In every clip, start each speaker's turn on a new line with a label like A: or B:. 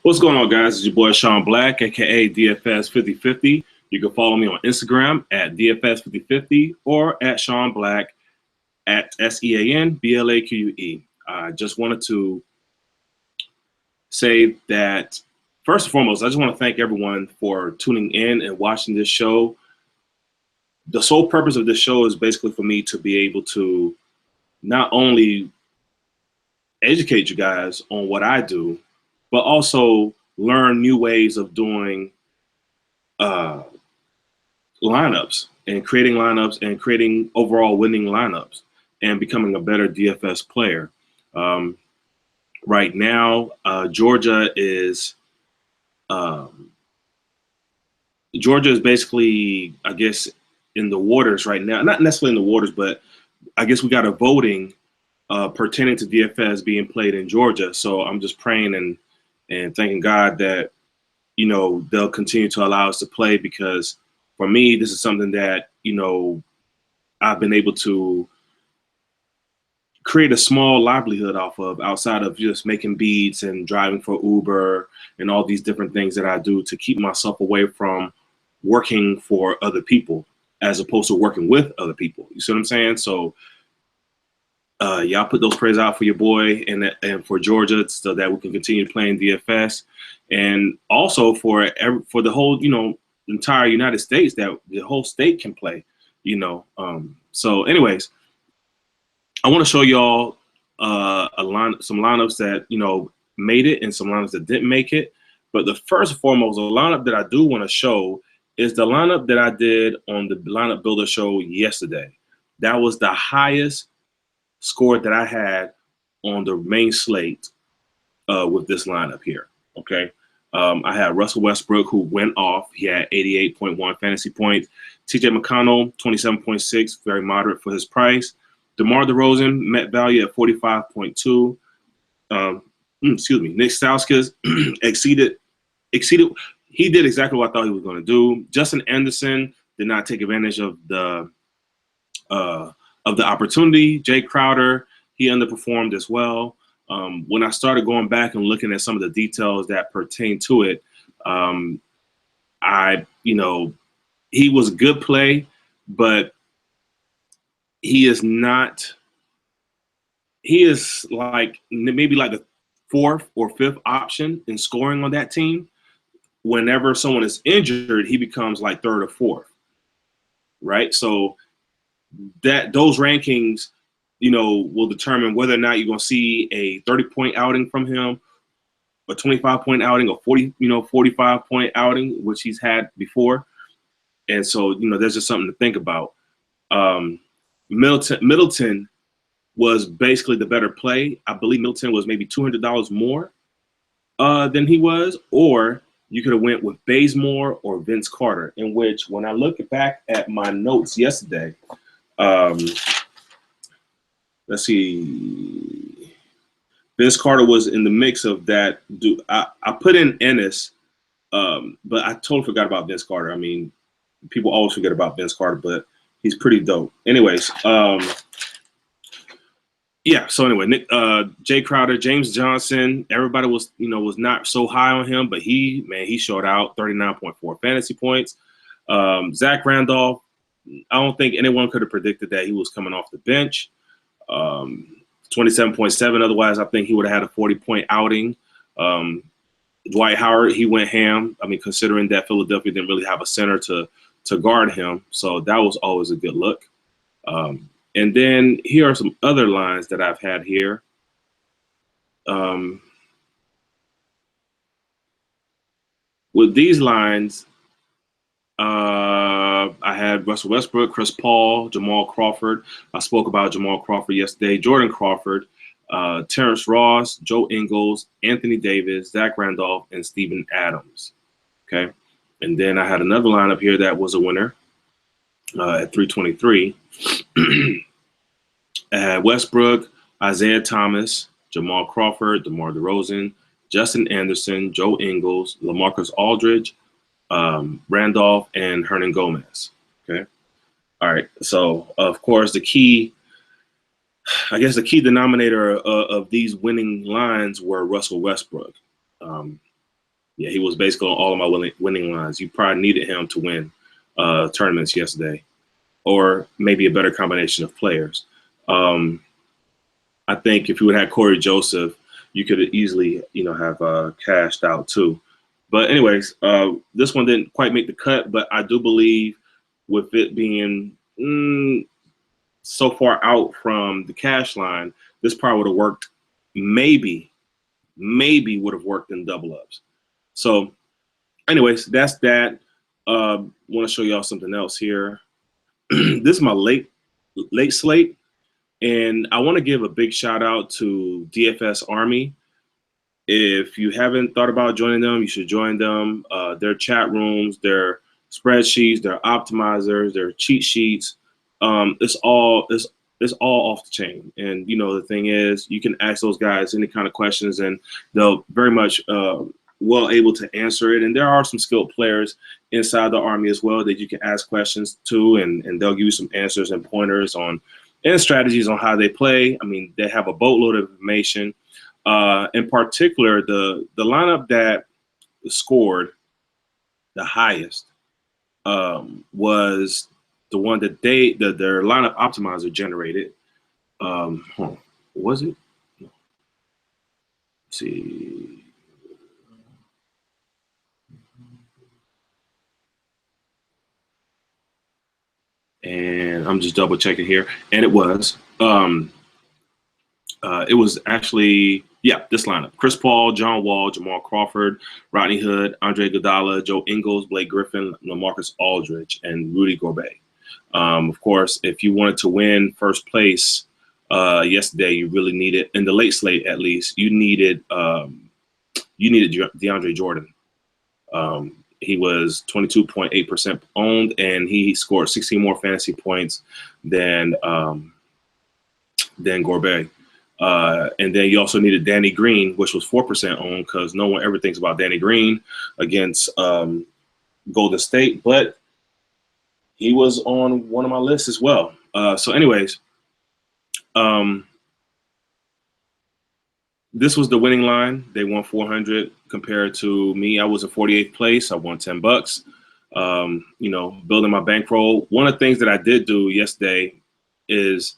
A: What's going on, guys? It's your boy Sean Black, aka DFS 5050. You can follow me on Instagram at DFS 5050 or at Sean Black at SEANBLAQUE. I just wanted to say that first and foremost, I just want to thank everyone for tuning in and watching this show. The sole purpose of this show is basically for me to be able to not only educate you guys on what I do, but also learn new ways of doing lineups and creating overall winning lineups and becoming a better DFS player. Right now, Georgia is basically, I guess, in the waters right now. Not necessarily in the waters, but I guess we got a voting pertaining to DFS being played in Georgia. So I'm just praying and thanking God that, you know, they'll continue to allow us to play, because for me, this is something that, you know, I've been able to create a small livelihood off of, outside of just making beats and driving for Uber and all these different things that I do to keep myself away from working for other people as opposed to working with other people. You see what I'm saying? So y'all put those prayers out for your boy and for Georgia, so that we can continue playing DFS, and also for the whole, you know, entire United States, that the whole state can play, you know. So anyways, I want to show y'all some lineups that, you know, made it and some lineups that didn't make it. But the first and foremost, the lineup that I do want to show is the lineup that I did on the lineup builder show yesterday. That was the highest score that I had on the main slate with this lineup here. Okay. I had Russell Westbrook, who went off. He had 88.1 fantasy points. TJ McConnell, 27.6, very moderate for his price. DeMar DeRozan, met value at 45.2. Excuse me. Nick Stauskas exceeded. He did exactly what I thought he was going to do. Justin Anderson did not take advantage of the opportunity. Jay Crowder, he underperformed as well. When I started going back and looking at some of the details that pertain to it, you know, he was a good play, but he is like maybe like the fourth or fifth option in scoring on that team. Whenever someone is injured, he becomes like third or fourth, right? So those rankings, you know, will determine whether or not you're going to see a 30-point outing from him, a 25-point outing, a 45-point outing, which he's had before. And so, you know, there's just something to think about. Middleton was basically the better play. I believe Middleton was maybe $200 more than he was, or you could have went with Bazemore or Vince Carter, in which, when I look back at my notes yesterday, let's see, Vince Carter was in the mix of that. I put in Ennis, but I totally forgot about Vince Carter. I mean, people always forget about Vince Carter, but he's pretty dope. Anyways, yeah. So anyway, Jay Crowder, James Johnson, everybody was not so high on him, but he showed out. 39.4 fantasy points. Zach Randolph, I don't think anyone could have predicted that he was coming off the bench. 27.7. Otherwise, I think he would have had a 40-point outing. Dwight Howard, he went ham. I mean, considering that Philadelphia didn't really have a center to guard him, so that was always a good look. And then here are some other lines that I've had here. With these lines, I had Russell Westbrook, Chris Paul, Jamal Crawford. I spoke about Jamal Crawford yesterday. Jordan Crawford, Terrence Ross, Joe Ingles, Anthony Davis, Zach Randolph, and Steven Adams. Okay. And then I had another lineup here that was a winner at 323. I had Westbrook, Isaiah Thomas, Jamal Crawford, DeMar DeRozan, Justin Anderson, Joe Ingles, LaMarcus Aldridge, Randolph, and Hernan Gomez. Okay. All right. So, of course, the key denominator of these winning lines were Russell Westbrook. Yeah, he was basically on all of my winning lines. You probably needed him to win tournaments yesterday, or maybe a better combination of players. I think if you would have Corey Joseph, you could have easily, have cashed out too. But anyways, this one didn't quite make the cut, but I do believe with it being so far out from the cash line, this probably would have worked. Maybe would have worked in double ups. So, anyways, that's that. Want to show y'all something else here. This is my late slate, and I want to give a big shout out to DFS Army. If you haven't thought about joining them, you should join them. Their chat rooms, their spreadsheets, their optimizers, their cheat sheets. It's all off the chain. And the thing is, you can ask those guys any kind of questions, and they'll very much well able to answer it. And there are some skilled players inside the Army as well that you can ask questions to, and they'll give you some answers and pointers on and strategies on how they play. I mean, they have a boatload of information. In particular, the lineup that scored the highest was the one that their lineup optimizer generated. Was it? Let's see. And I'm just double checking here, and it was actually, yeah, this lineup: Chris Paul, John Wall, Jamal Crawford, Rodney Hood, Andre Iguodala, Joe Ingles, Blake Griffin, LaMarcus Aldridge, and Rudy Gobert. Of course, if you wanted to win first place yesterday, you really needed, in the late slate at least, you needed DeAndre Jordan. He was 22.8% owned, and he scored 16 more fantasy points than Gobert. And then you also needed Danny Green, which was 4% owned, because no one ever thinks about Danny Green against Golden State, but he was on one of my lists as well. So anyways, this was the winning line. They won 400 compared to me. I was in 48th place. I won $10. Building my bankroll. One of the things that I did do yesterday is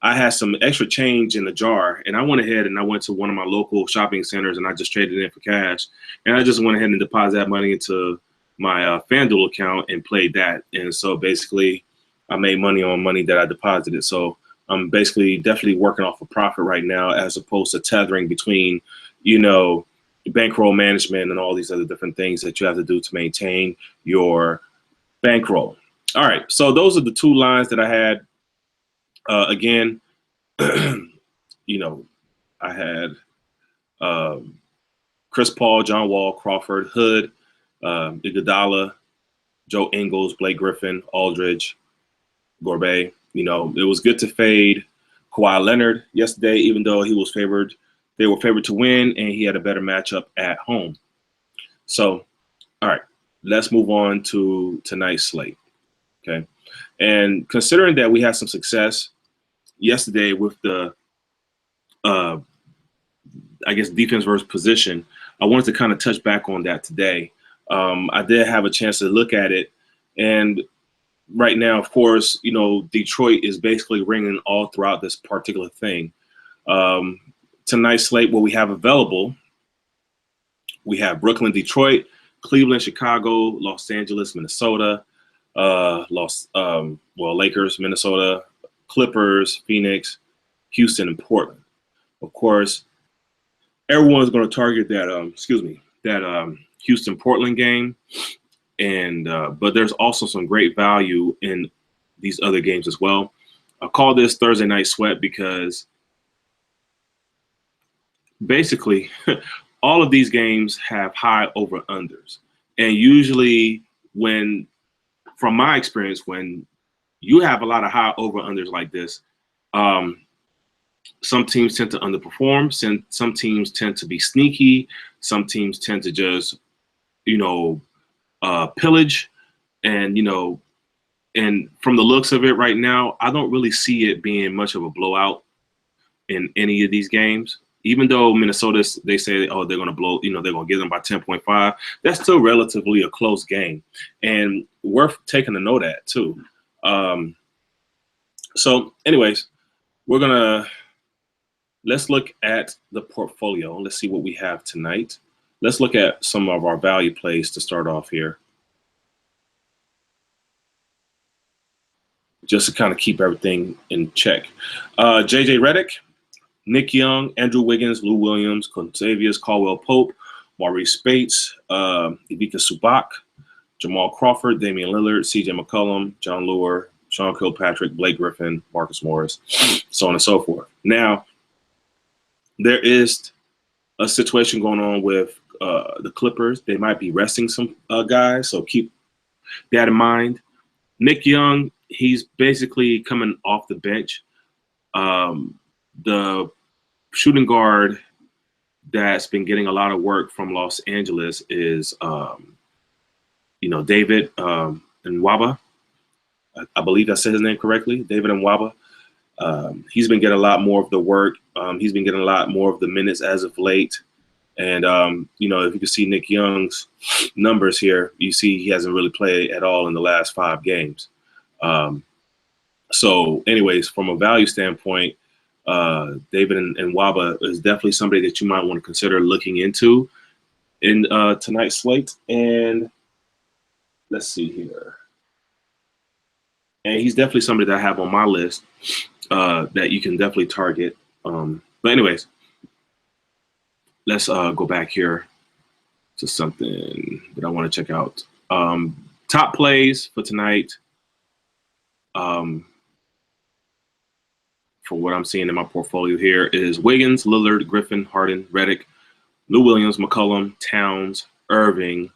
A: I had some extra change in the jar, and I went ahead and I went to one of my local shopping centers and I just traded it in for cash. And I just went ahead and deposited that money into my Fanduel account and played that. And so basically I made money on money that I deposited. So I'm basically definitely working off a profit right now, as opposed to tethering between, bankroll management and all these other different things that you have to do to maintain your bankroll. All right. So those are the two lines that I had. Again, I had Chris Paul, John Wall, Crawford, Hood, Iguodala, Joe Ingles, Blake Griffin, Aldridge, Gobert. It was good to fade Kawhi Leonard yesterday, even though he was favored. They were favored to win, and he had a better matchup at home. So, all right, let's move on to tonight's slate. Okay, and considering that we had some success yesterday with the, defense versus position, I wanted to kind of touch back on that today. I did have a chance to look at it, and right now, of course, Detroit is basically ringing all throughout this particular thing. Tonight's slate, what we have available, we have Brooklyn, Detroit, Cleveland, Chicago, Los Angeles, Minnesota, Lakers, Minnesota, Clippers, Phoenix, Houston, and Portland. Of course, everyone's going to target that Houston-Portland game. And but there's also some great value in these other games as well. I call this Thursday Night Sweat because basically all of these games have high over-unders. And usually from my experience, when you have a lot of high over-unders like this, some teams tend to underperform. Some teams tend to be sneaky. Some teams tend to just, pillage, and and from the looks of it right now, I don't really see it being much of a blowout in any of these games. Even though Minnesota, they say, oh, they're going to blow, they're going to give them by 10.5. That's still relatively a close game, and worth taking to know that too. So, anyways, let's look at the portfolio. Let's see what we have tonight. Let's look at some of our value plays to start off here, just to kind of keep everything in check. JJ Redick, Nick Young, Andrew Wiggins, Lou Williams, Contavious Caldwell-Pope, Maurice Spates, Ivica Subak, Jamal Crawford, Damian Lillard, CJ McCollum, John Lure, Sean Kilpatrick, Blake Griffin, Marcus Morris, so on and so forth. Now, there is a situation going on with the Clippers. They might be resting some guys, so keep that in mind. Nick Young, he's basically coming off the bench. The shooting guard that's been getting a lot of work from Los Angeles is, David Nwaba. I believe I said his name correctly, David Nwaba. He's been getting a lot more of the work. He's been getting a lot more of the minutes as of late. And, if you can see Nick Young's numbers here, you see he hasn't really played at all in the last 5 games. So anyways, from a value standpoint, David and Waba is definitely somebody that you might want to consider looking into in tonight's slate. And let's see here. And he's definitely somebody that I have on my list that you can definitely target. But anyways, let's go back here to something that I want to check out. Top plays for tonight. For what I'm seeing in my portfolio here is Wiggins, Lillard, Griffin, Harden, Redick, Lou Williams, McCollum, Towns, Irving,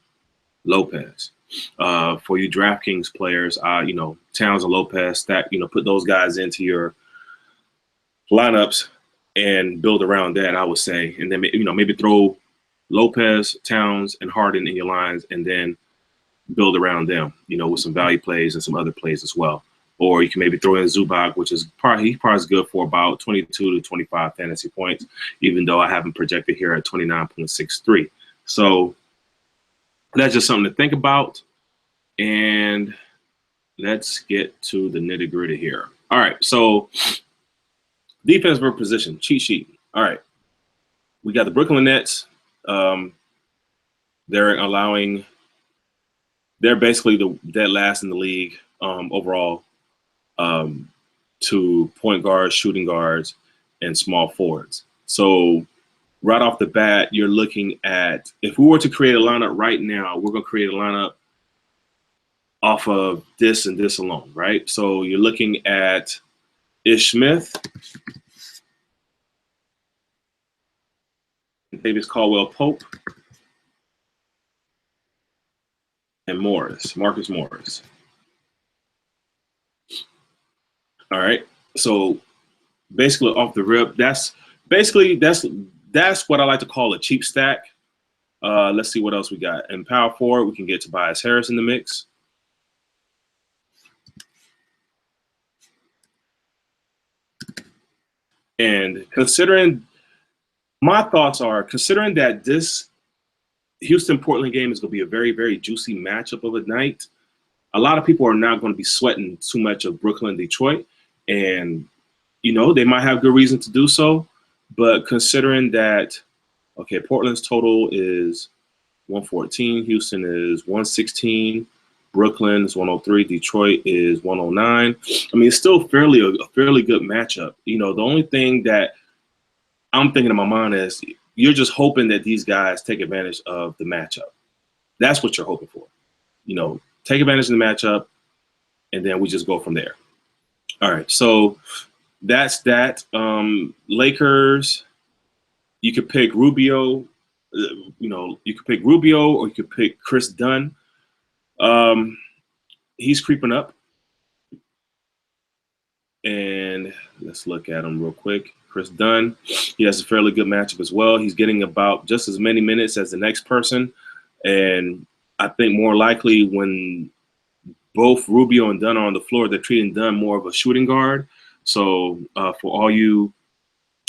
A: Lopez. For you DraftKings players, Towns and Lopez, stack, put those guys into your lineups and build around that, I would say. And then, maybe throw Lopez, Towns, and Harden in your lines and then build around them, with some value plays and some other plays as well. Or you can maybe throw in Zubac, which is probably good for about 22 to 25 fantasy points, even though I have him projected here at 29.63. So that's just something to think about. And let's get to the nitty gritty here. All right. So defense per position, cheat sheet. All right. We got the Brooklyn Nets. They're basically dead last in the league overall. To point guards, shooting guards, and small forwards. So right off the bat, you're looking at, if we were to create a lineup right now, we're going to create a lineup off of this and this alone, right? So you're looking at Ish Smith, Davis Caldwell-Pope, and Marcus Morris. All right. So basically off the rip, that's what I like to call a cheap stack. Let's see what else we got. In power forward, we can get Tobias Harris in the mix. And my thoughts are, considering that this Houston-Portland game is going to be a very, very juicy matchup of a night, a lot of people are not going to be sweating too much of Brooklyn, Detroit. And, they might have good reason to do so. But considering that, okay, Portland's total is 114, Houston is 116, Brooklyn is 103, Detroit is 109. I mean, it's still a fairly good matchup. The only thing that I'm thinking in my mind is you're just hoping that these guys take advantage of the matchup. That's what you're hoping for. Take advantage of the matchup, and then we just go from there. All right, so that's that. Lakers, you could pick Rubio. You could pick Rubio, or you could pick Chris Dunn. He's creeping up. And let's look at him real quick. Chris Dunn, he has a fairly good matchup as well. He's getting about just as many minutes as the next person. And I think more likely when both Rubio and Dunn are on the floor, they're treating Dunn more of a shooting guard. So for all you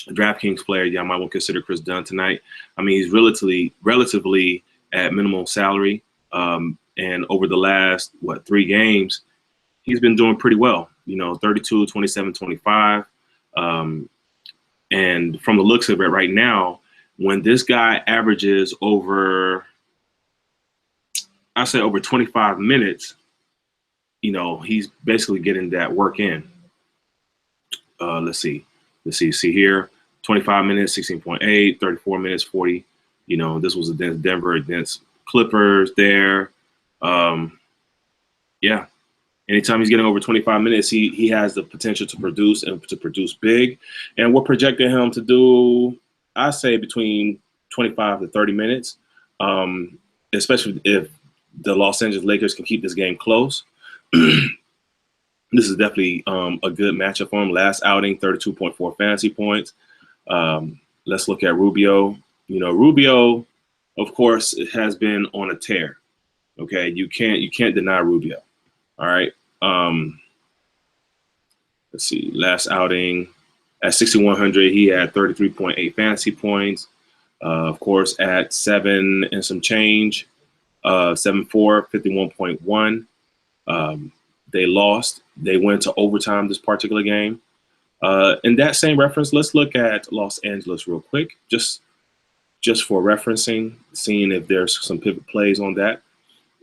A: DraftKings player, yeah, I might want to consider Chris Dunn tonight. I mean, he's relatively at minimum salary. And over the last, 3 games, he's been doing pretty well, 32, 27, 25. And from the looks of it right now, when this guy averages over, I say over 25 minutes, he's basically getting that work in. Let's see here, 25 minutes, 16.8, 34 minutes, 40. This was against Denver, against Clippers there. Yeah. Anytime he's getting over 25 minutes, he has the potential to produce and to produce big. And we're projecting him to do, I say, between 25 to 30 minutes, especially if the Los Angeles Lakers can keep this game close. This is definitely a good matchup for him. Last outing, 32.4 fantasy points. Let's look at Rubio. Rubio, of course, has been on a tear. Okay, you can't deny Rubio. All right. Let's see. Last outing at 6,100, he had 33.8 fantasy points. Of course, at 7 and some change, 7-4, 51.1. They lost. They went to overtime this particular game. In that same reference, let's look at Los Angeles real quick, just for referencing, seeing if there's some pivot plays on that.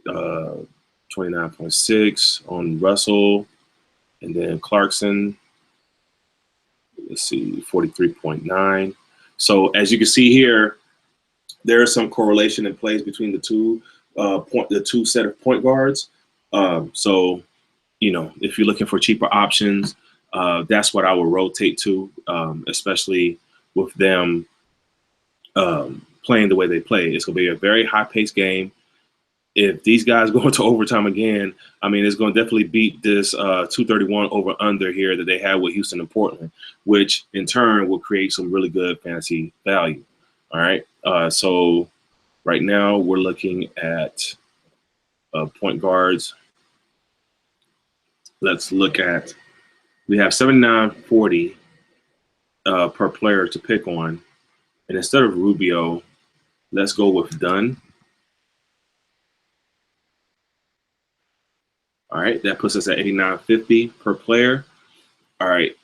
A: 29.6 on Russell, and then Clarkson. Let's see, 43.9. So as you can see here, there is some correlation in plays between the two set of point guards. So if you're looking for cheaper options, that's what I would rotate to, especially with them playing the way they play. It's going to be a very high-paced game. If these guys go into overtime again, I mean, it's going to definitely beat this 231 over under here that they had with Houston and Portland, which in turn will create some really good fantasy value. All right. So right now we're looking at point guards. Let's look at, we have 79.40 per player to pick on. And instead of Rubio, let's go with Dunn. All right, that puts us at 89.50 per player. All right.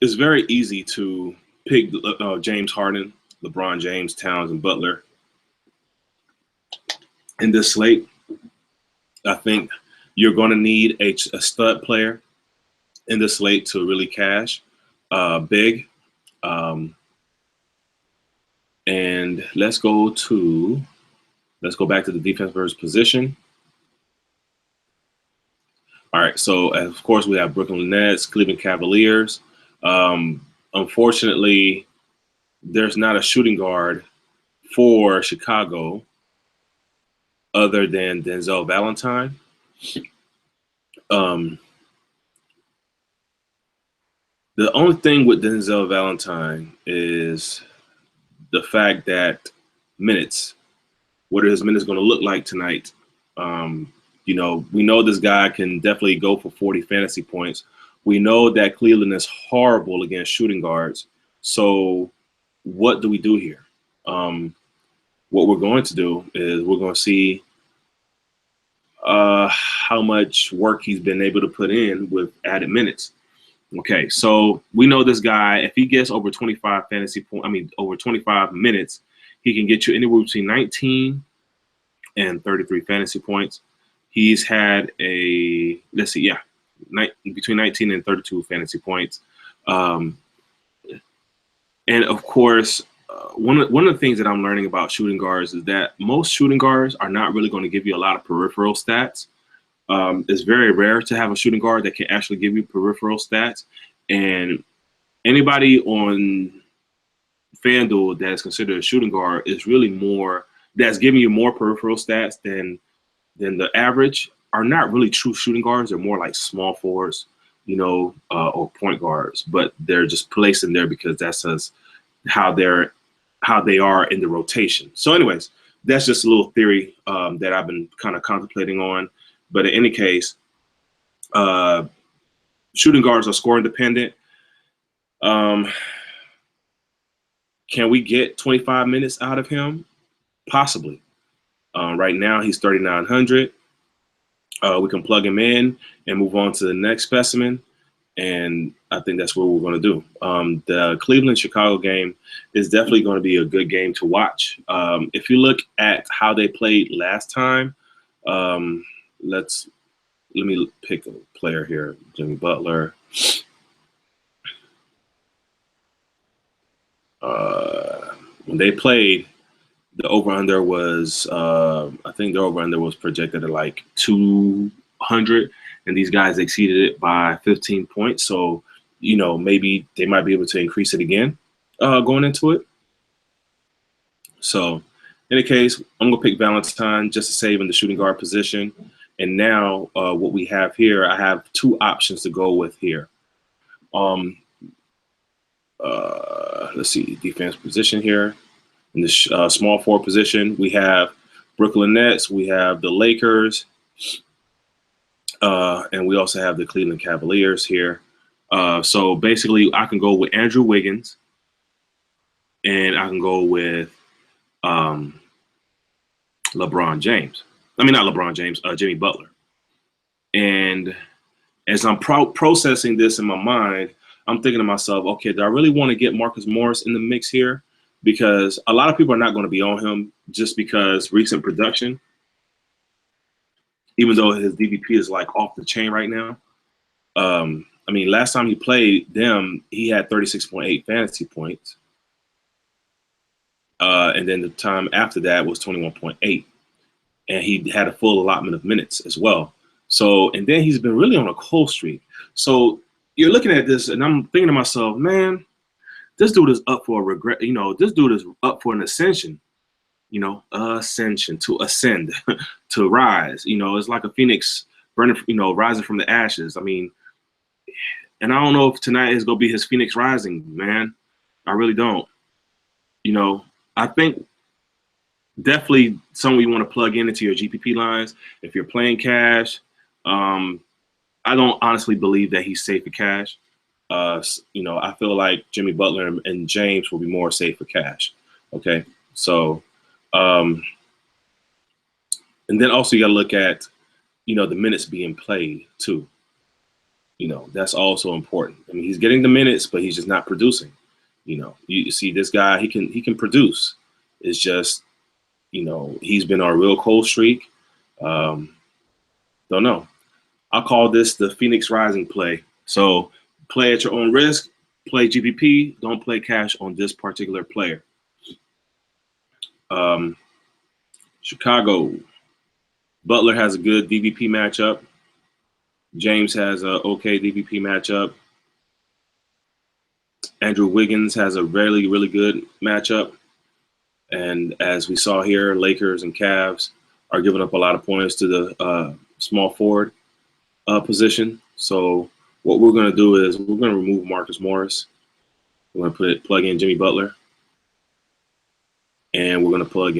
A: It's very easy to pick James Harden, LeBron James, Towns, and Butler in this slate. I think you're going to need a stud player in this slate to really cash big. And let's go back to the defense versus position. All right, so of course we have Brooklyn Nets, Cleveland Cavaliers. Unfortunately, there's not a shooting guard for Chicago other than Denzel Valentine. The only thing with Denzel Valentine is the fact that minutes, what are his minutes going to look like tonight? We know this guy can definitely go for 40 fantasy points. We know that Cleveland is horrible against shooting guards. So what do we do here? What we're going to do is we're going to see how much work he's been able to put in with added minutes. Okay, so we know this guy, if he gets over 25 over 25 minutes, he can get you anywhere between 19 and 33 fantasy points. He's had between 19 and 32 fantasy points. And of course, one of the things that I'm learning about shooting guards is that most shooting guards are not really going to give you a lot of peripheral stats. It's very rare to have a shooting guard that can actually give you peripheral stats. And anybody on FanDuel that is considered a shooting guard is really that's giving you more peripheral stats than the average are not really true shooting guards. They're more like small forwards, or point guards, but they're just placed in there because that's how they are in the rotation. So anyways, that's just a little theory that I've been kind of contemplating on. But in any case, Shooting guards are scoring dependent. Can we get 25 minutes out of him? Possibly. Right now, he's 3,900. We can plug him in and move on to the next specimen. And I think that's what we're going to do. The Cleveland-Chicago game is definitely going to be a good game to watch. If you look at how they played last time, let me pick a player here. Jimmy Butler. When they played, the over-under was, I think the over-under was projected at like 200, and these guys exceeded it by 15 points. So, maybe they might be able to increase it again going into it. So, in any case, I'm going to pick Valentine just to save in the shooting guard position. And now what we have here, I have two options to go with here. Let's see, defense position here. In the small forward position, we have Brooklyn Nets, we have the Lakers, and we also have the Cleveland Cavaliers here. So basically, I can go with Andrew Wiggins, and I can go with LeBron James. I mean, not LeBron James, Jimmy Butler. And as I'm processing this in my mind, I'm thinking to myself, okay, do I really want to get Marcus Morris in the mix here? Because a lot of people are not going to be on him just because recent production, even though his DVP is like off the chain right now. I mean, last time he played them, he had 36.8 fantasy points. And then the time after that was 21.8. And he had a full allotment of minutes as well. So, and then he's been really on a cold streak. So you're looking at this, and I'm thinking to myself, man, this dude is up for a regret. This dude is up for an ascension. Ascension, to ascend, to rise. It's like a phoenix burning, rising from the ashes. I mean, and I don't know if tonight is going to be his phoenix rising, man. I really don't. I think definitely someone you want to plug into your GPP lines. If you're playing cash, I don't honestly believe that he's safe for cash. I feel like Jimmy Butler and James will be more safe for cash. Okay, so and then also you got to look at the minutes being played too. That's also important. I mean, he's getting the minutes, but he's just not producing. You see this guy, he can produce. It's just he's been on a real cold streak. Don't know. I'll call this the Phoenix Rising play. So play at your own risk, play GPP, don't play cash on this particular player. Chicago. Butler has a good DVP matchup. James has a okay DVP matchup. Andrew Wiggins has a really, really good matchup. And as we saw here, Lakers and Cavs are giving up a lot of points to the small forward position. So what we're going to do is we're going to remove Marcus Morris. We're going to plug in Jimmy Butler. And we're going to plug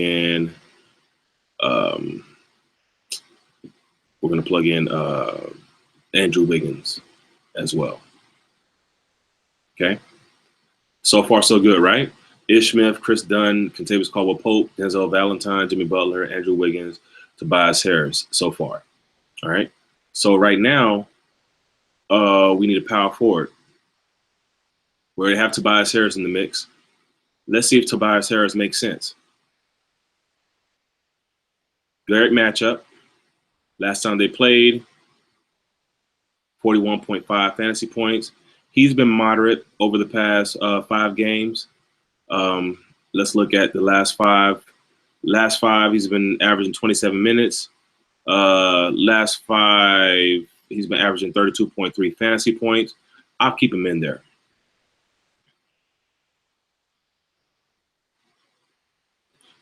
A: in Andrew Wiggins as well. Okay. So far, so good, right? Ish Smith, Chris Dunn, Kentavious Caldwell-Pope, Denzel Valentine, Jimmy Butler, Andrew Wiggins, Tobias Harris so far. All right. So right now, we need a power forward. We already have Tobias Harris in the mix. Let's see if Tobias Harris makes sense. Great matchup. Last time they played, 41.5 fantasy points. He's been moderate over the past 5 games. Let's look at the last five. Last 5, he's been averaging 27 minutes. Last 5, he's been averaging 32.3 fantasy points. I'll keep him in there.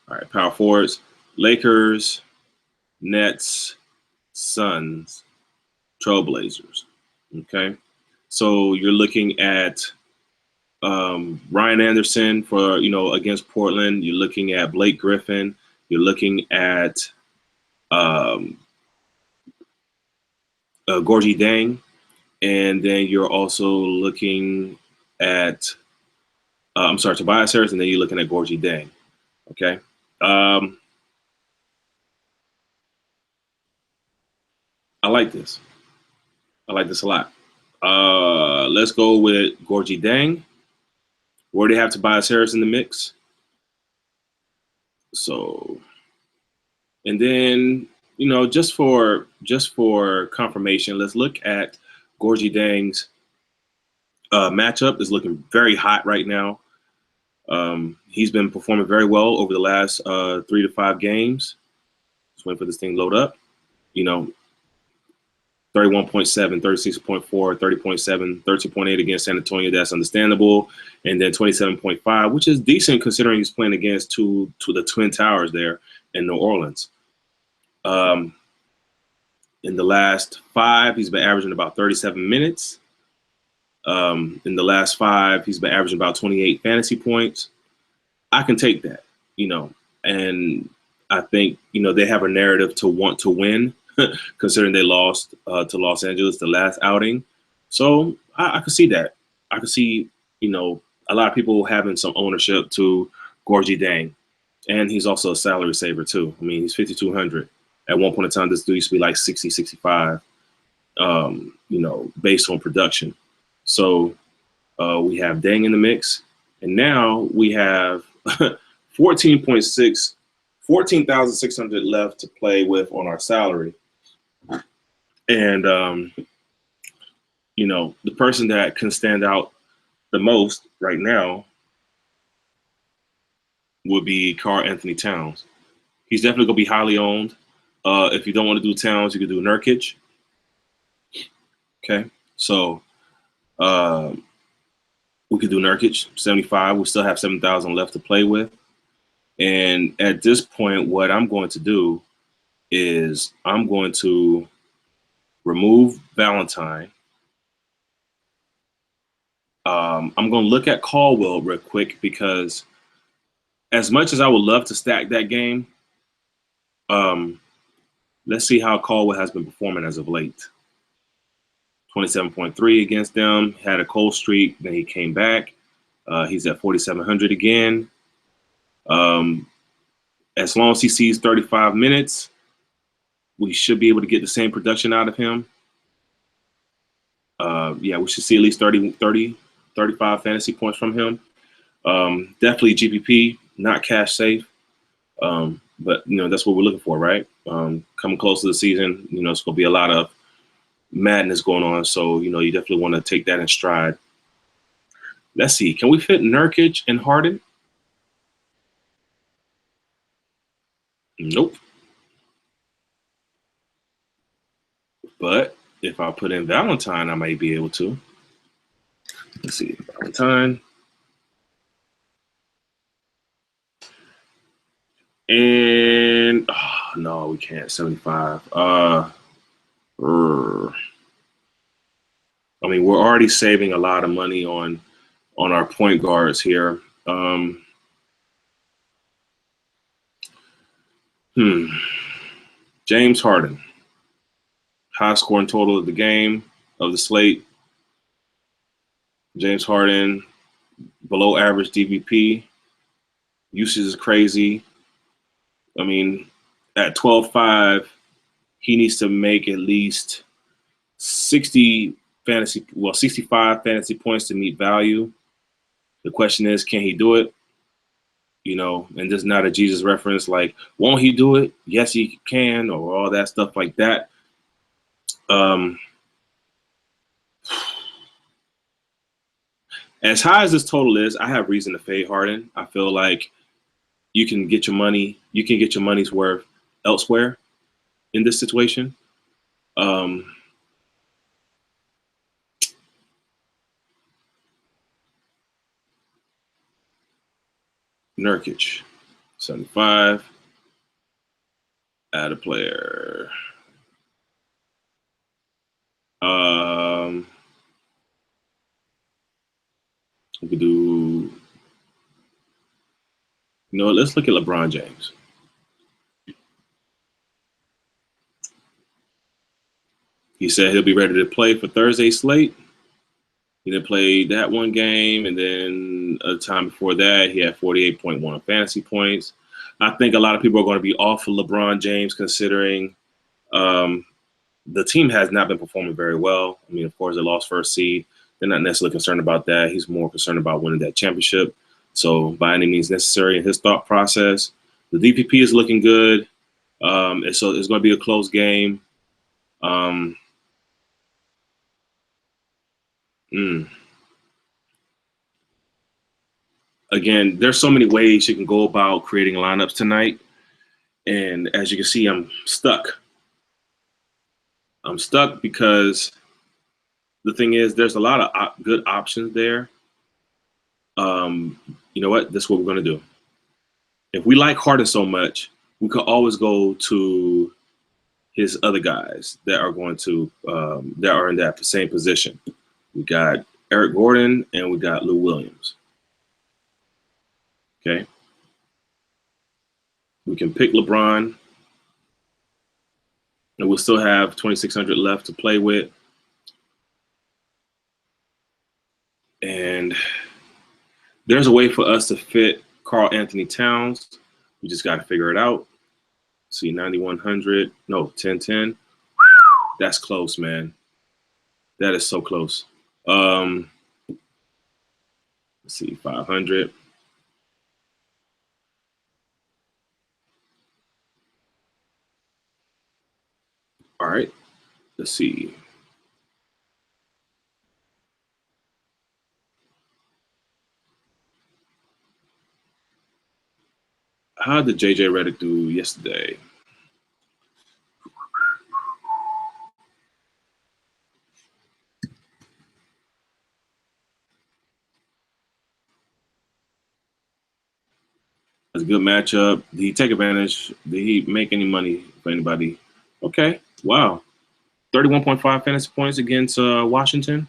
A: All right, power forwards. Lakers, Nets, Suns, Trailblazers. Okay. So you're looking at Ryan Anderson for, against Portland. You're looking at Blake Griffin. You're looking at Gorgie Dang. And then you're also looking at, I'm sorry, Tobias Harris, and then you're looking at Gorgie Dang. Okay. Um, I like this. I like this a lot. Let's go with Gorgie Dang. Where they have Tobias Harris in the mix. So, and then just for confirmation, let's look at Gorgie Dang's matchup. Is looking very hot right now. He's been performing very well over the last 3 to 5 games. Just waiting for this thing to load up. You know, 31.7, 36.4, 30.7, 13.8 against San Antonio. That's understandable. And then 27.5, which is decent considering he's playing against the Twin Towers there in New Orleans. In the last 5, he's been averaging about 37 minutes. In the last 5, he's been averaging about 28 fantasy points. I can take that, and I think, they have a narrative to want to win considering they lost to Los Angeles the last outing. So I could see that. I could see, a lot of people having some ownership to Gorgie Dang. And he's also a salary saver too. I mean, he's 5,200. At one point in time, this dude used to be like 60, 65, based on production. So we have Dang in the mix. And now we have 14,600 left to play with on our salary. And, the person that can stand out the most right now would be Karl-Anthony Towns. He's definitely going to be highly owned. If you don't want to do Towns, you can do Nurkic. Okay. So we could do Nurkic, 75. We still have 7,000 left to play with. And at this point, what I'm going to do is I'm going to remove Valentine. I'm going to look at Caldwell real quick because as much as I would love to stack that game, let's see how Caldwell has been performing as of late. 27.3 against them, had a cold streak, then he came back. He's at 4,700 again. As long as he sees 35 minutes, we should be able to get the same production out of him. We should see at least 30, 35 fantasy points from him. Definitely GPP, not cash safe. But, that's what we're looking for, right? Coming close to the season, it's going to be a lot of madness going on. So, you definitely want to take that in stride. Let's see. Can we fit Nurkic and Harden? Nope. But if I put in Valentine, I might be able to. Let's see. Valentine. And no, we can't. 75. I mean, we're already saving a lot of money on our point guards here. James Harden, high scoring total of the game of the slate. James Harden, below average DVP. Usage is crazy. I mean, at 12.5, he needs to make at least 65 fantasy points to meet value. The question is, can he do it? And this is not a Jesus reference, like, won't he do it? Yes, he can, or all that stuff like that. As high as this total is, I have reason to fade Harden. I feel like you can get your money's worth elsewhere in this situation. Nurkic, 75. Add a player. We could do, let's look at LeBron James. He said he'll be ready to play for Thursday's slate. He then played that one game, and then a time before that, he had 48.1 fantasy points. I think a lot of people are going to be off of LeBron James considering the team has not been performing very well. I mean, of course, they lost first seed. They're not necessarily concerned about that. He's more concerned about winning that championship. So by any means necessary in his thought process, the DPP is looking good. And so it's going to be a close game. Again, there's so many ways you can go about creating lineups tonight. And as you can see, I'm stuck. I'm stuck because the thing is, there's a lot of good options there. You know what? That's what we're going to do. If we like Harden so much, we could always go to his other guys that are going to that are in that same position. We got Eric Gordon and we got Lou Williams. Okay. We can pick LeBron, and we'll still have 2,600 left to play with. And there's a way for us to fit Karl Anthony Towns. We just got to figure it out. See, 9,100. No, 1010. That's close, man. That is so close. Let's see, 500. All right. Let's see. How did JJ Redick do yesterday? That's a good matchup. Did he take advantage? Did he make any money for anybody? Okay. Wow. 31.5 fantasy points against Washington.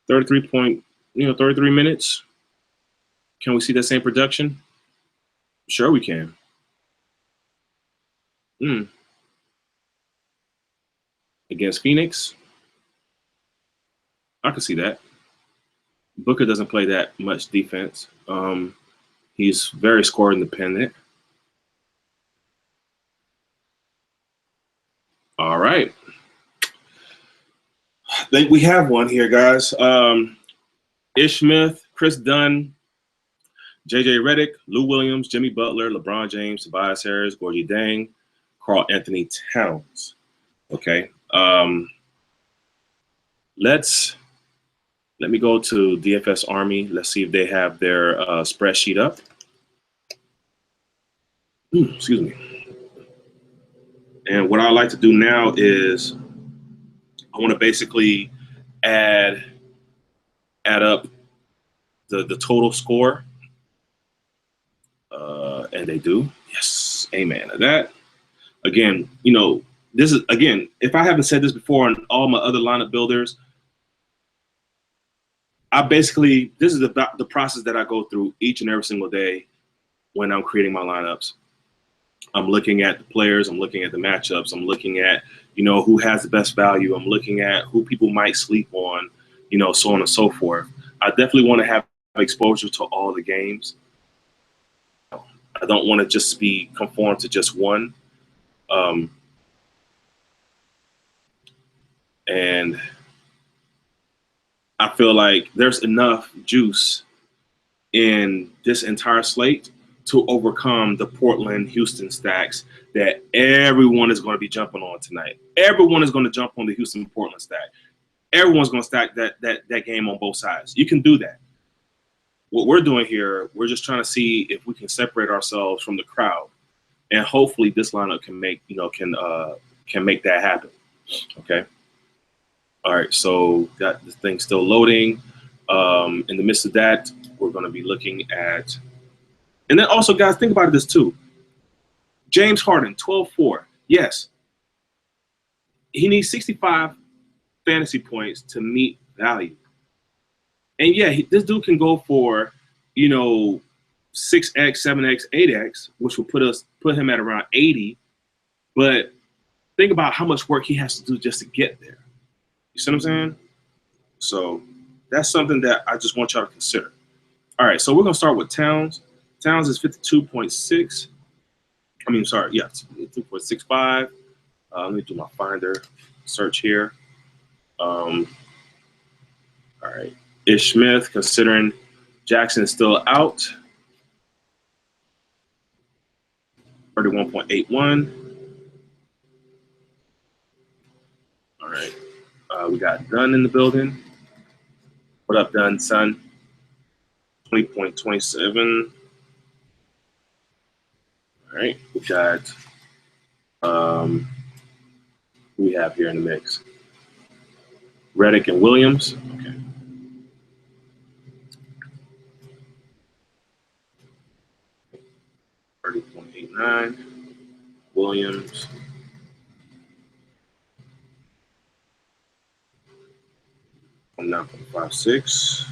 A: 33 minutes. Can we see that same production? Sure we can. Against Phoenix, I can see that. Booker doesn't play that much defense. He's very score independent. All right. I think we have one here, guys. Ish Smith, Chris Dunn, JJ Redick, Lou Williams, Jimmy Butler, LeBron James, Tobias Harris, Gorgie Dang, Karl Anthony Towns. Okay. Let me go to DFS Army. Let's see if they have their spreadsheet up. Excuse me. And what I like to do now is I want to basically add up the total score. And they do. Yes. Amen to that. Again, this is, if I haven't said this before on all my other lineup builders, this is about the process that I go through each and every single day when I'm creating my lineups. I'm looking at the players. I'm looking at the matchups. I'm looking at, who has the best value. I'm looking at who people might sleep on, so on and so forth. I definitely want to have exposure to all the games. I don't want to just be conformed to just one. And I feel like there's enough juice in this entire slate to overcome the Portland-Houston stacks that everyone is going to be jumping on tonight. Everyone is going to jump on the Houston-Portland stack. Everyone's going to stack that game on both sides. You can do that. What we're doing here, we're just trying to see if we can separate ourselves from the crowd, and hopefully this lineup can make that happen. Okay. All right. So got this thing still loading. In the midst of that, we're going to be looking at, and then also, guys, think about this too. James Harden, 12-4. Yes, he needs 65 fantasy points to meet value. And yeah, this dude can go for, 6x, 7x, 8x, which will put him at around 80. But think about how much work he has to do just to get there. You see what I'm saying? So that's something that I just want y'all to consider. All right, so we're gonna start with Towns. Towns is 52.6. I mean, sorry, yeah, 52.65. Let me do my Finder search here. All right, Ish Smith, considering Jackson is still out, 31.81. All right, we got Dunn in the building. What up, Dunn, son? 20.27. All right, we got who we have here in the mix? Reddick and Williams. Okay. 30.89. Williams. I'm 9.56.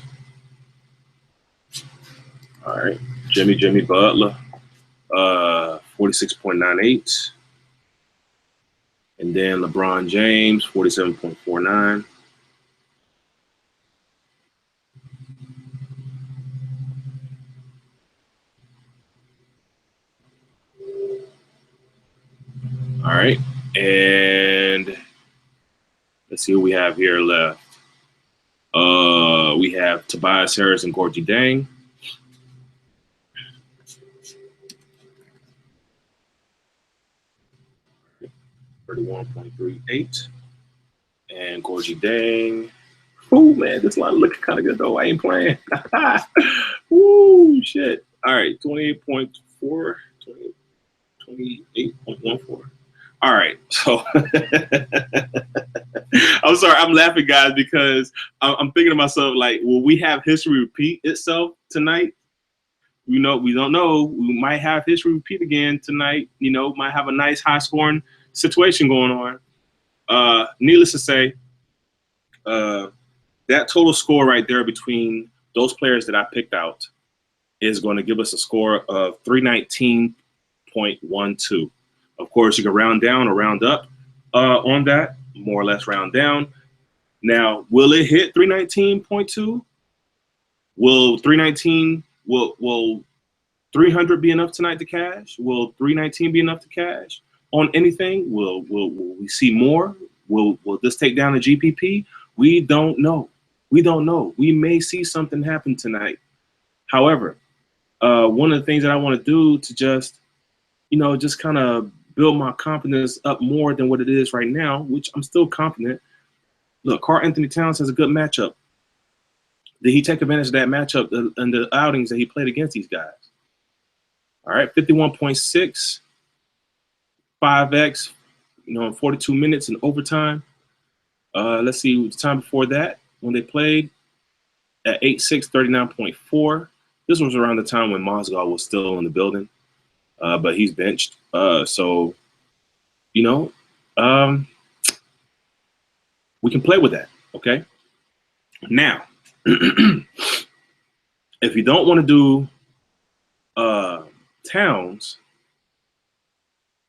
A: All right. Jimmy Butler. 46.98. And then LeBron James, 47.49. All right. And let's see who we have here left. We have Tobias Harris and Gorgie Dang. $31.38. And Gorgie Dang. Oh, man, this line looking kind of good, though. I ain't playing. Woo, shit. All right, 28.4, 28.14. All right, so I'm sorry, I'm laughing, guys, because I'm thinking to myself, like, will we have history repeat itself tonight? You know, we don't know. We might have history repeat again tonight. You know, might have a nice high-scoring situation going on. Needless to say, that total score right there between those players that I picked out is going to give us a score of 319.12. Of course, you can round down or round up on that, more or less round down. Now, will it hit 319.2? Will 300 be enough tonight to cash? Will 319 be enough to cash on anything? Will we see more? Will this take down the GPP? We don't know. We don't know. We may see something happen tonight. However, one of the things that I want to do to just kind of build my confidence up more than what it is right now, which I'm still confident. Look, Karl Anthony Towns has a good matchup. Did he take advantage of that matchup and the outings that he played against these guys? All right, 51.6, 5x, in 42 minutes in overtime. Let's see the time before that when they played at 8-6, 39.4. This was around the time when Mozgov was still in the building, but he's benched. So, we can play with that, okay? Now, if you don't want to do Towns,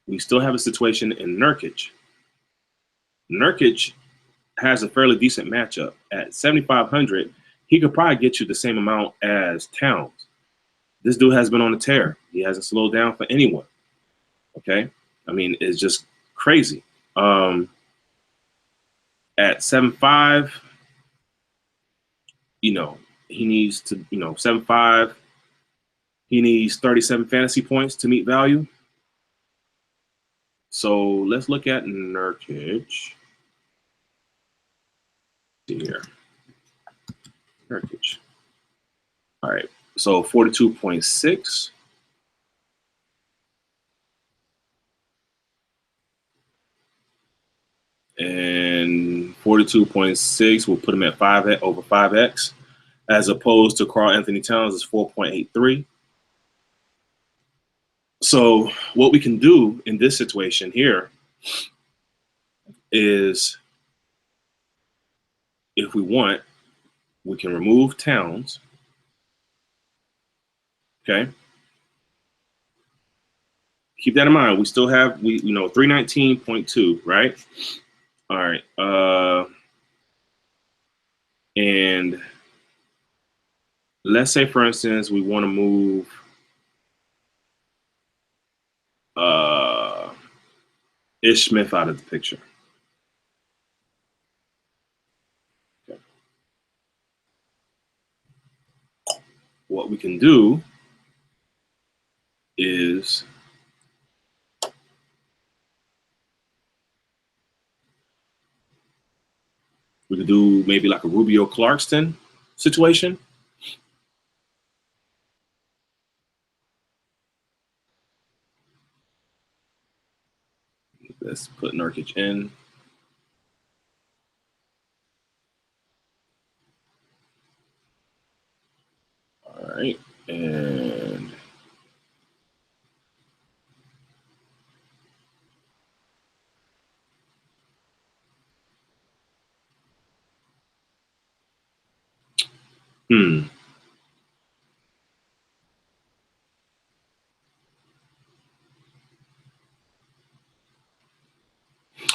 A: we still have a situation in Nurkic. Nurkic has a fairly decent matchup. At 7,500, he could probably get you the same amount as Towns. This dude has been on a tear. He hasn't slowed down for anyone, okay? I mean, it's just crazy. At 7.5, he needs to, 7.5, he needs 37 fantasy points to meet value. So let's look at Nurkic. See here. Nurkic. All right. So 42.6. And 42.6 will put him at over 5x, as opposed to Karl Anthony Towns is 4.83. So what we can do in this situation here is, if we want, we can remove Towns. Okay. Keep that in mind. We still have 319.2, right? All right. And let's say, for instance, we want to move uh, Ish Smith out of the picture. Okay. What we can do is we could do maybe like a Rubio Clarkston situation. Let's put Nurkic in. All right. And hmm.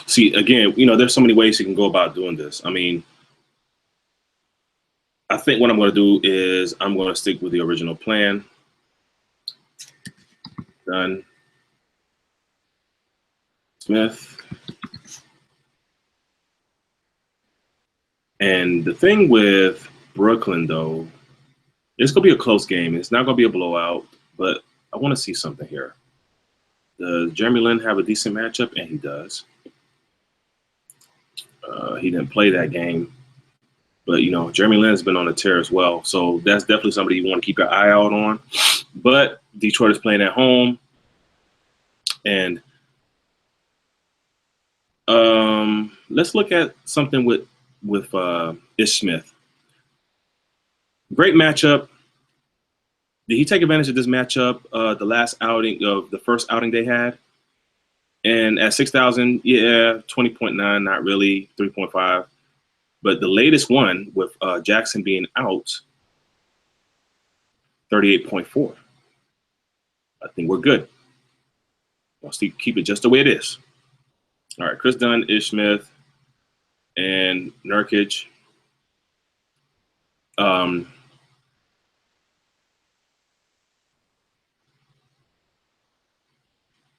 A: See, again, there's so many ways you can go about doing this. I mean, I think what I'm going to do is I'm going to stick with the original plan. Done. Smith. And the thing with Brooklyn, though, it's going to be a close game. It's not going to be a blowout, but I want to see something here. Does Jeremy Lin have a decent matchup? And he does. He didn't play that game. But, Jeremy Lin's been on a tear as well. So that's definitely somebody you want to keep your eye out on. But Detroit is playing at home. And let's look at something with Ish Smith. Great matchup. Did he take advantage of this matchup the last outing of the first outing they had? And at 6,000, yeah, 20.9, not really, 3.5. But the latest one with Jackson being out, 38.4. I think we're good. Let's keep it just the way it is. All right, Chris Dunn, Ish Smith, and Nurkic.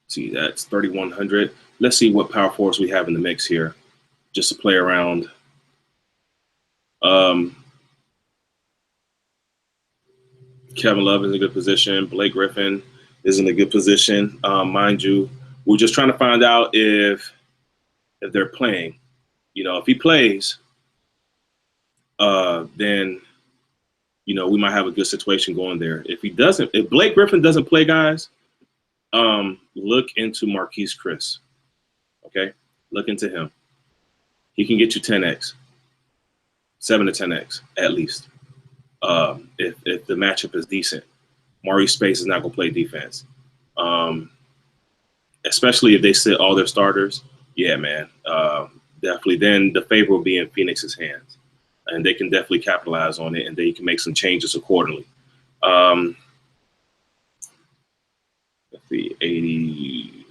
A: See, that's 3,100. Let's see what power forwards we have in the mix here, just to play around. Kevin Love is in a good position. Blake Griffin is in a good position. Mind you, we're just trying to find out if they're playing. If he plays, then we might have a good situation going there. If he doesn't, if Blake Griffin doesn't play, guys, look into Marquise Chris. Okay, look into him. He can get you 10x, 7 to 10x at least. If the matchup is decent, Maurice Space is not going to play defense. Especially if they sit all their starters. Yeah, man, definitely. Then the favor will be in Phoenix's hands, and they can definitely capitalize on it, and they can make some changes accordingly. Let's see, 80.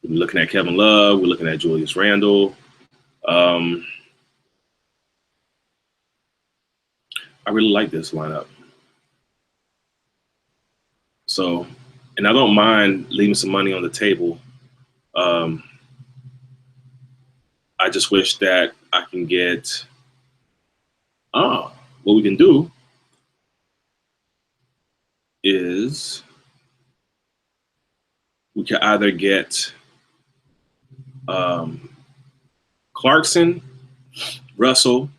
A: We're looking at Kevin Love. We're looking at Julius Randle. I really like this lineup. So, and I don't mind leaving some money on the table. I just wish that I can get. What we can do is we can either get Clarkson, Russell,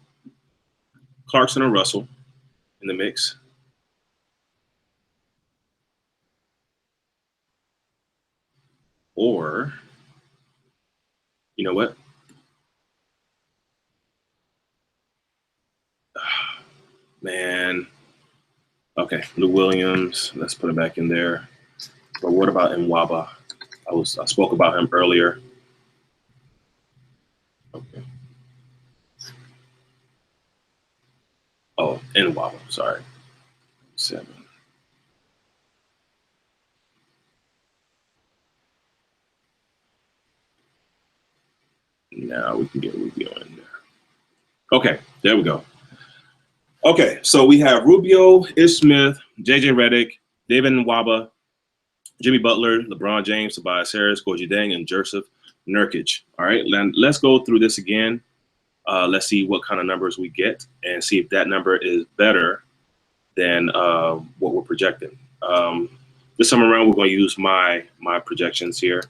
A: Clarkson or Russell in the mix. Or, you know what? Man. Okay, Lou Williams. Let's put it back in there. But what about Mwaba? I spoke about him earlier. Okay. Oh, Mwaba. Sorry. 7. Now we can get Rubio in there. Okay, there we go. Okay, so we have Rubio, Ish Smith, JJ Redick, David Nwaba, Jimmy Butler, LeBron James, Tobias Harris, Koji Deng, and Joseph Nurkic. All right, let's go through this again. Let's see what kind of numbers we get and see if that number is better than what we're projecting. This time around, we're going to use my projections here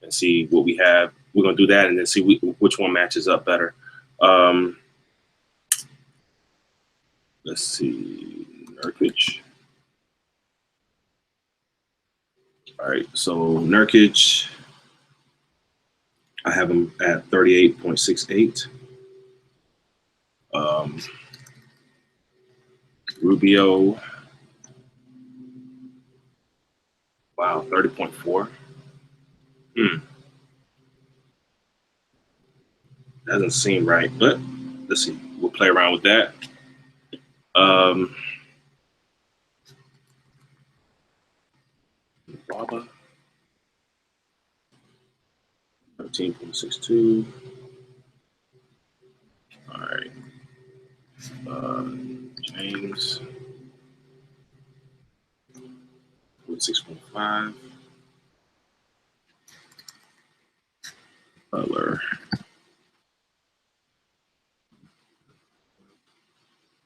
A: and see what we have. We're going to do that and then see which one matches up better. Let's see, Nurkic. All right, so Nurkic, I have him at 38.68. Rubio, wow, 30.4. Doesn't seem right, but let's see. We'll play around with that. Baba, 13.62. All right. James, 6.5. Butler,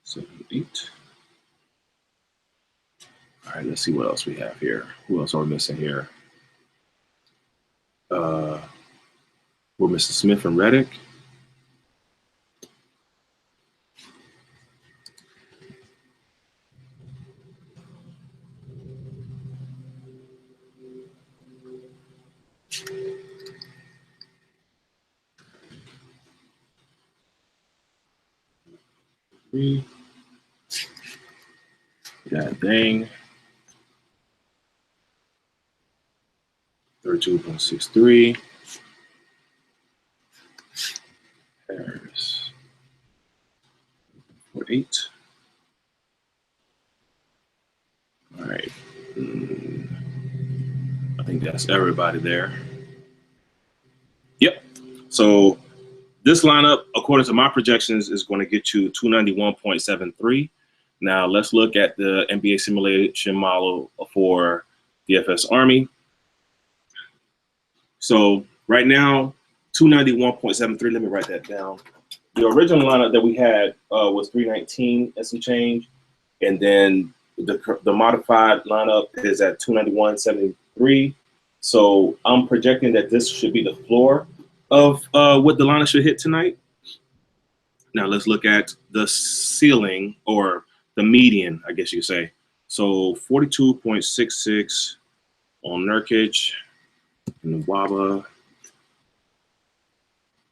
A: 7.8. All right, let's see what else we have here. Who else are we missing here? We're missing Smith and Redick. We got Deng, 32.63. Harris, 4.8. All right. I think that's everybody there. Yep. So this lineup, according to my projections, is going to get you 291.73. Now let's look at the NBA simulation model for DFS Army. So right now, 291.73. Let me write that down. The original lineup that we had was 319 and some change, and then the modified lineup is at 291.73. So I'm projecting that this should be the floor of what the lineup should hit tonight. Now let's look at the ceiling, or the median, I guess you could say. So 42.66 on Nurkic and Nwaba,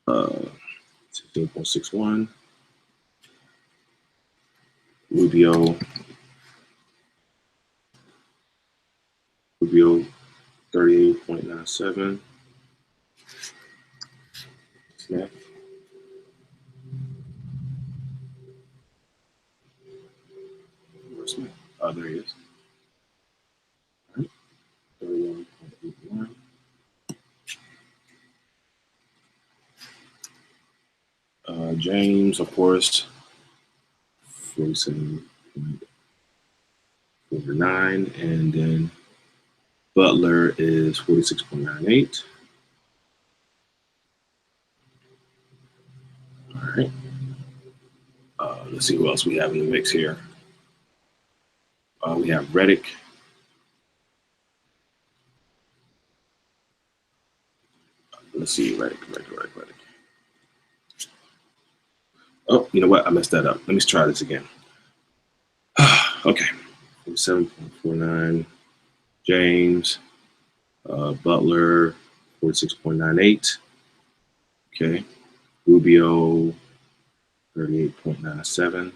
A: 16.61. Rubio, 38.97. Smith, where's Smith? Oh, there he is. All right. 31.81. James, of course, 47.49, and then Butler is 46.98. All right. Let's see who else we have in the mix here. We have Redick. Let's see, Redick. Oh, you know what? I messed that up. Let me try this again. Okay. 47.49. James. Butler, 46.98. Okay. Rubio, 38.97.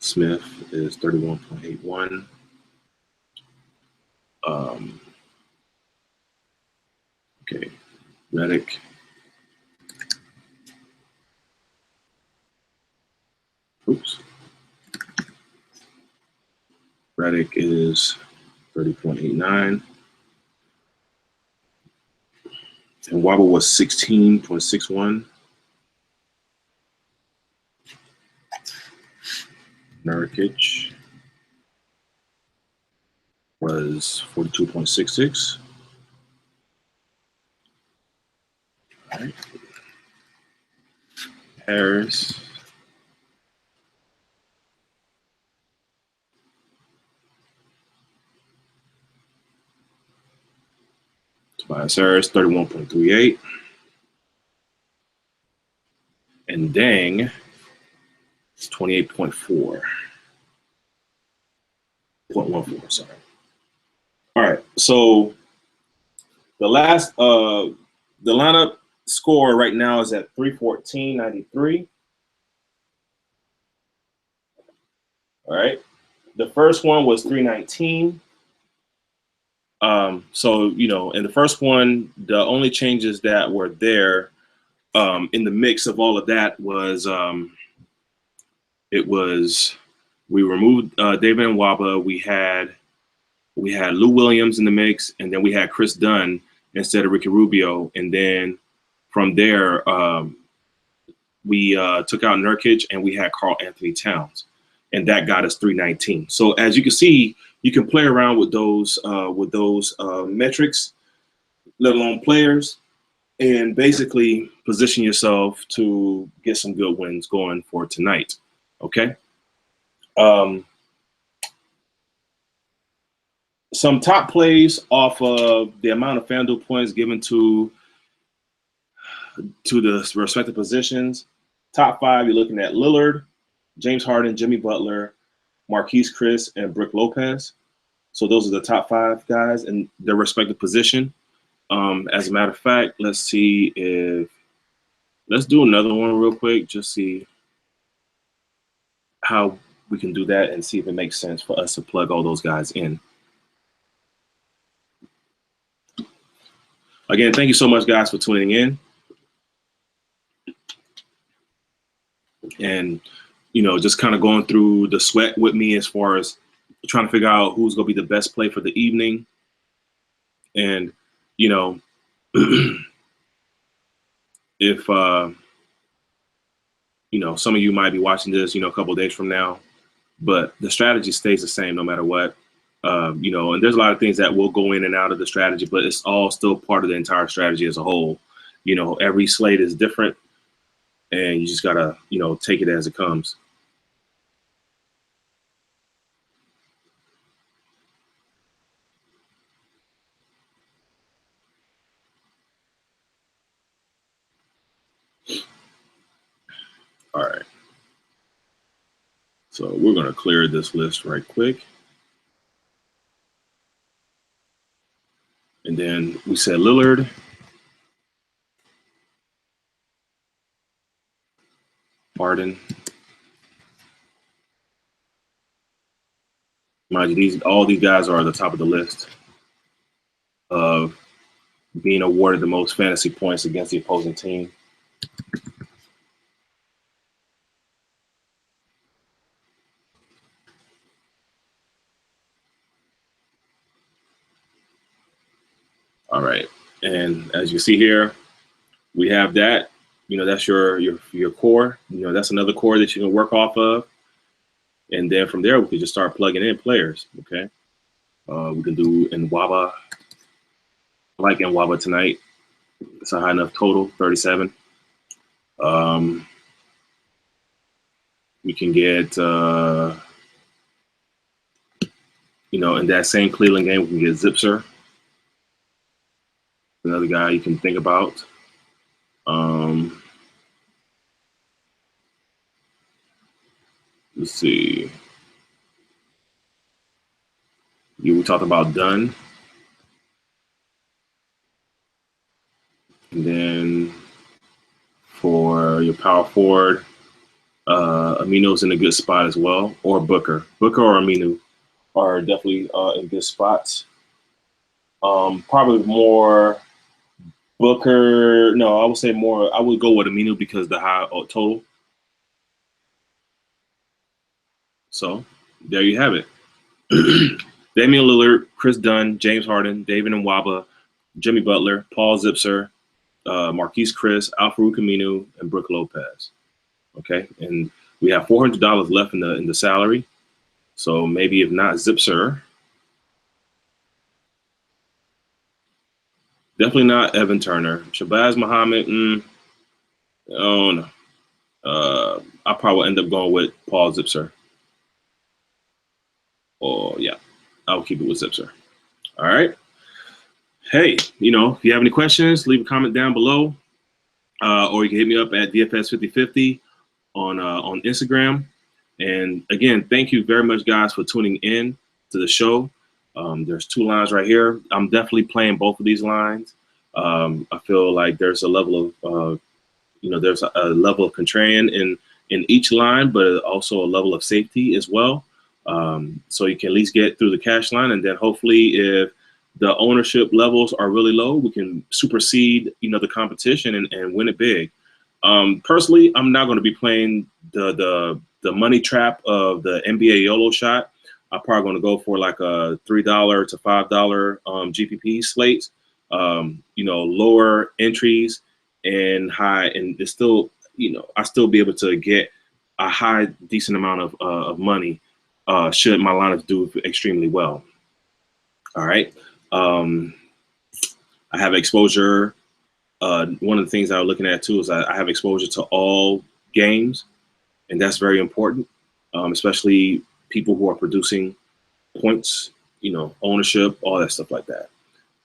A: Smith is 31.81. Okay. Redick. Oops. Redick is 30.89. And Wobble was 16.61. Nurkic was 42.66. All right. Harris. Tobias Harris, 31.38. And Dang, it's 28.4. 0.14, sorry. All right. So the lineup score right now is at 314.93. All right. The first one was 319. So, in the first one, the only changes that were there in the mix of all of that was we removed David and Waba. We had Lou Williams in the mix, and then we had Chris Dunn instead of Ricky Rubio. And then from there, we took out Nurkic and we had Karl Anthony Towns, and that got us 319. So as you can see, you can play around with those metrics, let alone players, and basically position yourself to get some good wins going for tonight. Okay. Some top plays off of the amount of FanDuel points given to the respective positions. Top 5, you're looking at Lillard, James Harden, Jimmy Butler, Marquise Chris, and Brook Lopez. So those are the top 5 guys in their respective position. As a matter of fact, let's do another one real quick, just see how we can do that and see if it makes sense for us to plug all those guys in. Again, thank you so much, guys, for tuning in. And, just kind of going through the sweat with me as far as trying to figure out who's going to be the best play for the evening. And, if, some of you might be watching this, a couple of days from now, but the strategy stays the same no matter what. And there's a lot of things that will go in and out of the strategy, but it's all still part of the entire strategy as a whole. Every slate is different, and you just gotta, take it as it comes. All right. So we're gonna clear this list right quick. And then we said Lillard, Harden. Mind you, all these guys are at the top of the list of being awarded the most fantasy points against the opposing team. All right. And as you see here, we have that. That's your core. That's another core that you can work off of. And then from there, we can just start plugging in players. Okay. We can do Nwaba. I like Nwaba tonight. It's a high enough total, 37. We can get, in that same Cleveland game, we can get Zipser. Another guy you can think about. Let's see. We talked about Dunn. And then for your power forward, Amino's in a good spot as well, or Booker. Booker or Amino are definitely in good spots. Probably more Booker. No, I would say more. I would go with Amino because the high total. So there you have it. Damian Lillard, Chris Dunn, James Harden, David Nwaba, Jimmy Butler, Paul Zipser, Marquise Chris, Alfaru Camino, and Brooke Lopez. Okay, and we have $400 left in the salary. So maybe if not Zipser, definitely not Evan Turner. Shabazz Muhammad, oh no. I probably end up going with Paul Zipser. Oh yeah, I'll keep it with Zipser. All right. Hey, if you have any questions, leave a comment down below, or you can hit me up at DFS5050 on Instagram. And again, thank you very much, guys, for tuning in to the show. There's 2 lines right here. I'm definitely playing both of these lines. I feel like there's a level of, there's a level of contrarian in each line, but also a level of safety as well. So you can at least get through the cash line, and then hopefully, if the ownership levels are really low, we can supersede, the competition and win it big. Personally, I'm not going to be playing the money trap of the NBA YOLO shot. I'm probably going to go for like a $3 to $5 GPP slates, lower entries and high, and it's still, I still be able to get a high, decent amount of money should my lineups do extremely well. All right. I have exposure. One of the things I was looking at too is I have exposure to all games, and that's very important, especially people who are producing points, ownership, all that stuff like that.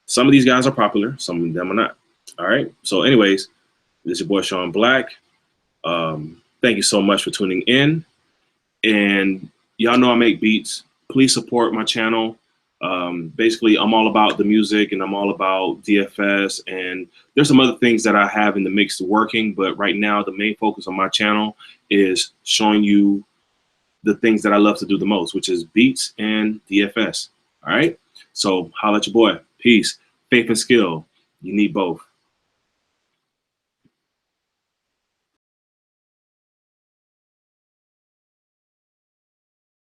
A: Some of these guys are popular, some of them are not. All right. So anyways, this is your boy Sean Black. Thank you so much for tuning in. And y'all know I make beats. Please support my channel. Basically, I'm all about the music and I'm all about DFS. And there's some other things that I have in the mix working. But right now, the main focus on my channel is showing you the things that I love to do the most, which is beats and DFS. All right. So holla at your boy. Peace. Faith and skill. You need both.